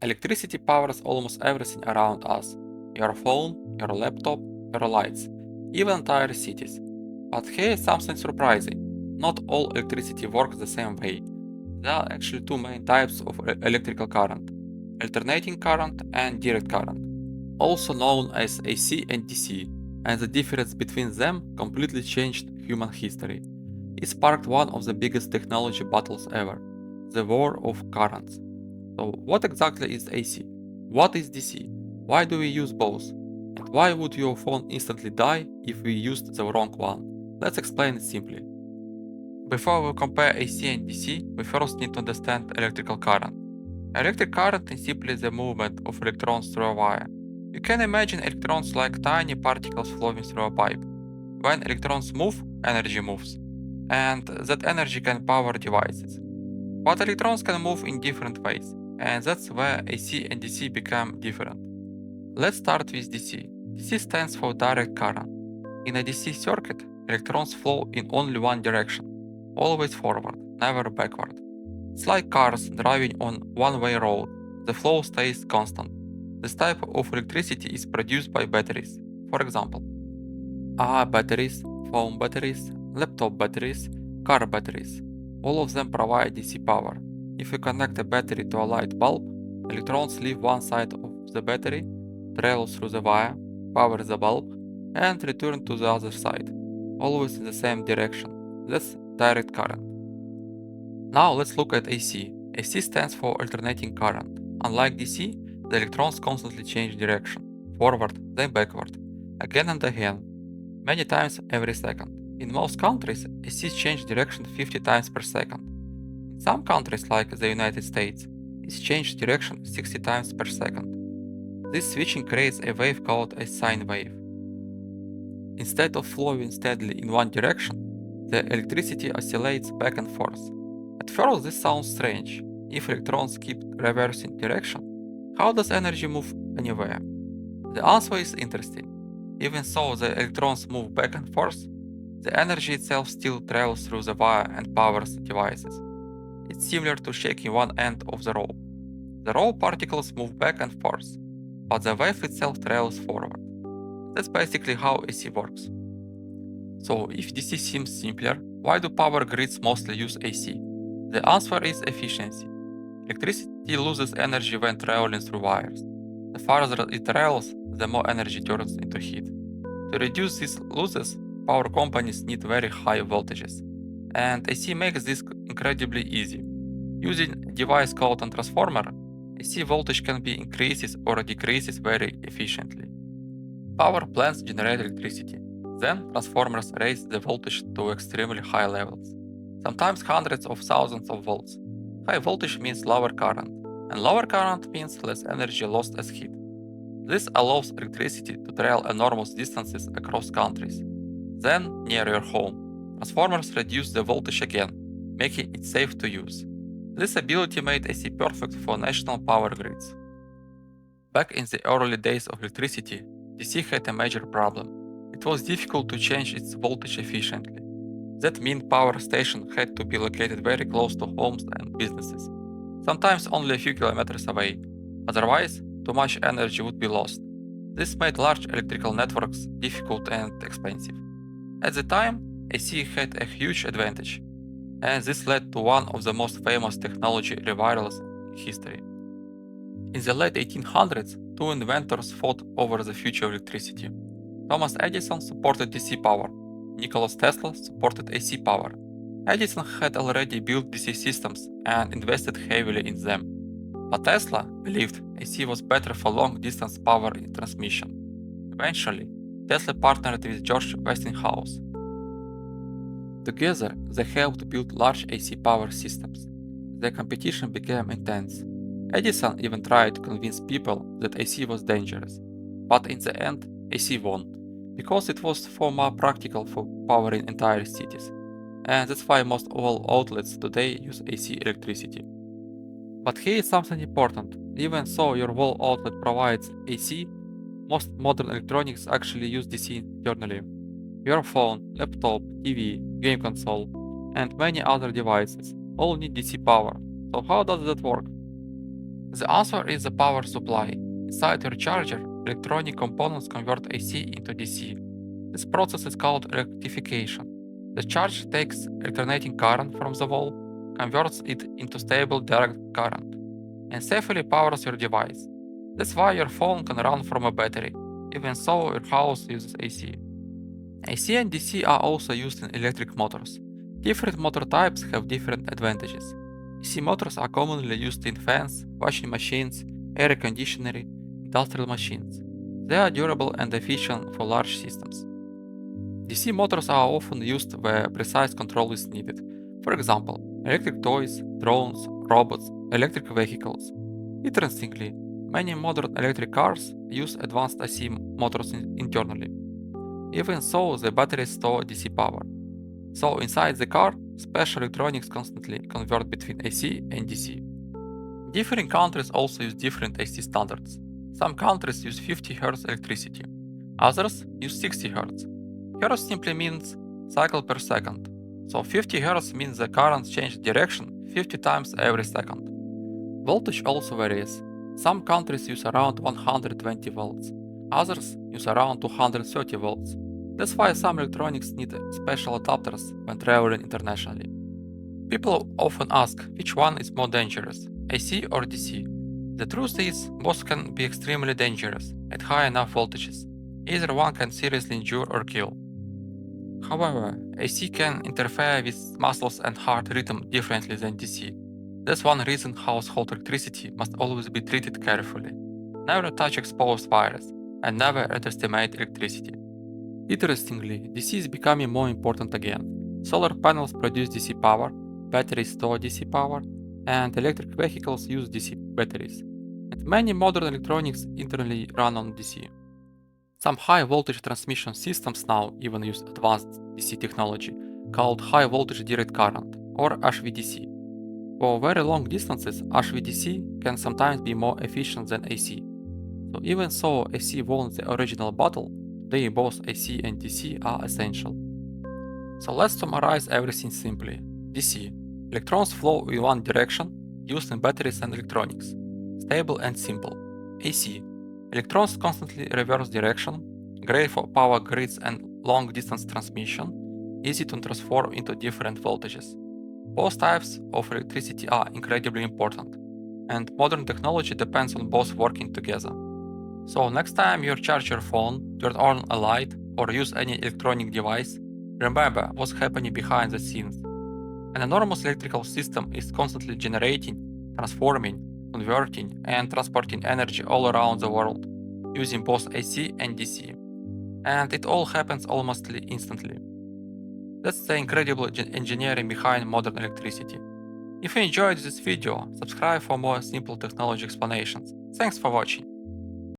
Electricity powers almost everything around us: your phone, your laptop, your lights, even entire cities. But here is something surprising. Not all electricity works the same way. There are actually two main types of electrical current: alternating current and direct current, also known as AC and DC, and the difference between them completely changed human history. It sparked one of the biggest technology battles ever: the war of currents. So, what exactly is AC? What is DC? Why do we use both? And why would your phone instantly die if we used the wrong one? Let's explain it simply. Before we compare AC and DC, we first need to understand electrical current. Electric current is simply the movement of electrons through a wire. You can imagine electrons like tiny particles flowing through a pipe. When electrons move, energy moves, and that energy can power devices. But electrons can move in different ways, and that's where AC and DC become different. Let's start with DC. DC stands for direct current. In a DC circuit, electrons flow in only one direction, always forward, never backward. It's like cars driving on one-way road. The flow stays constant. This type of electricity is produced by batteries. For example, batteries, phone batteries, laptop batteries, car batteries. All of them provide DC power. If you connect a battery to a light bulb, electrons leave one side of the battery, travel through the wire, power the bulb, and return to the other side, always in the same direction. That's direct current. Now let's look at AC. AC stands for alternating current. Unlike DC, the electrons constantly change direction, forward, then backward, again and again, many times every second. In most countries, AC changes direction 50 times per second. In some countries, like the United States, it changes direction 60 times per second. This switching creates a wave called a sine wave. Instead of flowing steadily in one direction, the electricity oscillates back and forth. At first, this sounds strange. If electrons keep reversing direction, how does energy move anywhere? The answer is interesting. Even though the electrons move back and forth, the energy itself still travels through the wire and powers devices. It's similar to shaking one end of the rope. The rope particles move back and forth, but the wave itself travels forward. That's basically how AC works. So, if DC seems simpler, why do power grids mostly use AC? The answer is efficiency. Electricity loses energy when traveling through wires. The farther it travels, the more energy turns into heat. To reduce these losses, power companies need very high voltages, and AC makes this incredibly easy. Using a device called a transformer, AC voltage can be increases or decreases very efficiently. Power plants generate electricity. Then transformers raise the voltage to extremely high levels, sometimes hundreds of thousands of volts. High voltage means lower current, and lower current means less energy lost as heat. This allows electricity to travel enormous distances across countries. Then, near your home, transformers reduce the voltage again, making it safe to use. This ability made AC perfect for national power grids. Back in the early days of electricity, DC had a major problem. It was difficult to change its voltage efficiently. That meant power stations had to be located very close to homes and businesses, sometimes only a few kilometers away. Otherwise, too much energy would be lost. This made large electrical networks difficult and expensive. At the time, AC had a huge advantage, and this led to one of the most famous technology revivals in history. In the late 1800s, two inventors fought over the future of electricity. Thomas Edison supported DC power. Nikola Tesla supported AC power. Edison had already built DC systems and invested heavily in them. But Tesla believed AC was better for long-distance power transmission. Eventually, Tesla partnered with George Westinghouse. Together, they helped build large AC power systems. The competition became intense. Edison even tried to convince people that AC was dangerous. But in the end, AC won, because it was far more practical for powering entire cities. And that's why most all outlets today use AC electricity. But here is something important. Even though your wall outlet provides AC, most modern electronics actually use DC internally. Your phone, laptop, TV, game console, and many other devices all need DC power. So how does that work? The answer is the power supply. Inside your charger, electronic components convert AC into DC. This process is called rectification. The charge takes alternating current from the wall, converts it into stable direct current, and safely powers your device. That's why your phone can run from a battery, even though your house uses AC. AC and DC are also used in electric motors. Different motor types have different advantages. AC motors are commonly used in fans, washing machines, air conditioning, industrial machines. They are durable and efficient for large systems. DC motors are often used where precise control is needed. For example, electric toys, drones, robots, electric vehicles. Interestingly, many modern electric cars use advanced AC motors internally. Even so, the batteries store DC power. So inside the car, special electronics constantly convert between AC and DC. Different countries also use different AC standards. Some countries use 50 Hz electricity, others use 60 Hz. Hertz simply means cycle per second, so 50 Hz means the current changes direction 50 times every second. Voltage also varies. Some countries use around 120 volts, others use around 230 volts. That's why some electronics need special adapters when traveling internationally. People often ask which one is more dangerous, AC or DC. The truth is, both can be extremely dangerous at high enough voltages. Either one can seriously injure or kill. However, AC can interfere with muscles and heart rhythm differently than DC. That's one reason household electricity must always be treated carefully. Never touch exposed wires, and never underestimate electricity. Interestingly, DC is becoming more important again. Solar panels produce DC power, batteries store DC power, and electric vehicles use DC batteries. And many modern electronics internally run on DC. Some high voltage transmission systems now even use advanced DC technology called high voltage direct current, or HVDC. For very long distances, HVDC can sometimes be more efficient than AC. So even though AC won the original battle, today both AC and DC are essential. So let's summarize everything simply. DC. Electrons flow in one direction, used in batteries and electronics. Stable and simple. AC. Electrons constantly reverse direction, great for power grids and long-distance transmission, easy to transform into different voltages. Both types of electricity are incredibly important, and modern technology depends on both working together. So next time you charge your phone, turn on a light, or use any electronic device, remember what's happening behind the scenes. An enormous electrical system is constantly generating, transforming, converting, and transporting energy all around the world, using both AC and DC. And it all happens almost instantly. That's the incredible engineering behind modern electricity. If you enjoyed this video, subscribe for more simple technology explanations. Thanks for watching.